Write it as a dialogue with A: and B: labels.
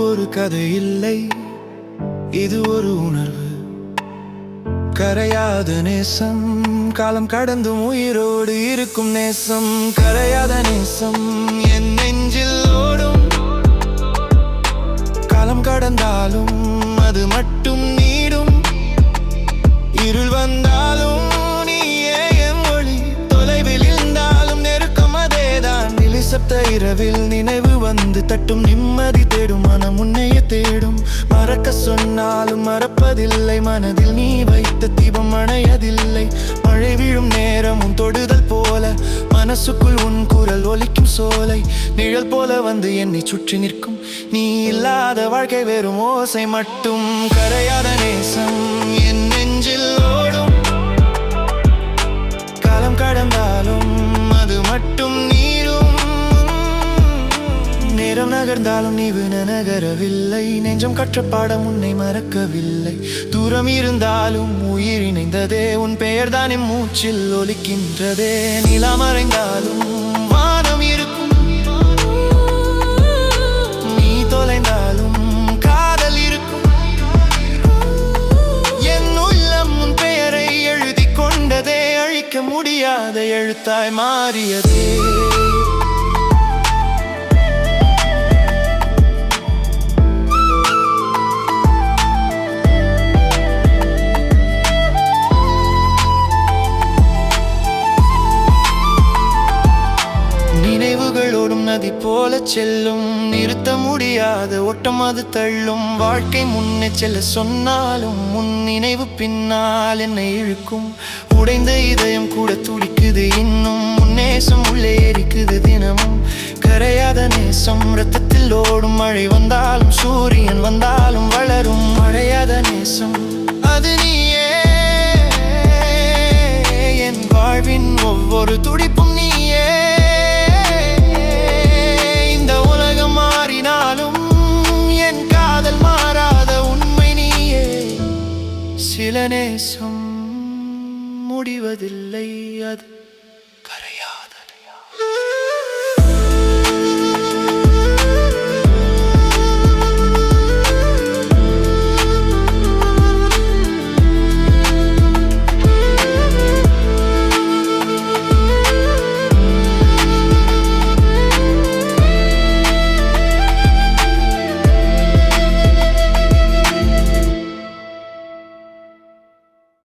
A: ஒரு கதை இல்லை, இது ஒரு உணர்வு. கரையாத நேசம், காலம் கடந்தும் உயிரோடு இருக்கும் நேசம். கரையாத நேசம் என் நெஞ்சில் ஓடும். காலம் கடந்தாலும் அது மட்டும் நீடும். இருள் வந்தாலும் நீயே என் ஒளி, தொலைவில் இருந்தாலும் நெருக்கம் அதேதான். நிலிசப்த இரவில் நினைவு வந்து தட்டும், நிம்மதி தேடும் மனம் உன்னையே தேடும். மறக்க சொன்னாலும் மறப்பதில்லை, மனதில் நீ வைத்த தீபம் அணையதில்லை. மழை விழும் நேரம் உன் தொடுதல் போல, மனசுக்குள் உன் குரல் ஒலிக்கும் சோலை. நிழல் போல வந்து என்னை சுற்றி நிற்கும், நீ இல்லாத வாழ்க்கை வெறும் ஓசை மட்டும். கரையாத நேசம் என் நெஞ்சில் ஓடும். காலம் கடந்தாலும் அது மட்டும் நீடும். நேரம் நகர்ந்தாலும் நீ நகரவில்லை. நெஞ்சம் கற்ற பாடம் உன்னை மறக்கவில்லை. தூரம் இருந்தாலும் உயிர் இணைந்ததே, உன் பெயர் தானே மூச்சில் ஒலிக்கின்றதே. நிலா மறைந்தாலும் வானம் இருக்கும், நீ தொலைந்தாலும் காதல் இருக்கும். என் உள்ளம் உன் பெயரை எழுதி கொண்டதே, அழிக்க முடியாத எழுத்தாய் மாறியதே. நினைவுகளோடும் நதி போல செல்லும், நிறுத்த முடியாத ஓட்டம் அது தள்ளும். வாழ்க்கை முன்னே செல்ல சொன்னாலும் உன் நினைவு பின்னால் என்னை இழுக்கும். உடைந்த இதயம் கூட துடிக்குது இன்னும், உன் நேசம் உள்ளே எரிக்குது தினமும். கரையாத நேசம் ரத்தத்தில் ஓடும், மழை வந்தாலும் சூரியன் வந்தாலும் வளரும். மழையாத நேசம் அது நீயே, என் வாழ்வின் ஒவ்வொரு துடிப்பும் நீயே. சில நேசம் முடிவதில்லை, அது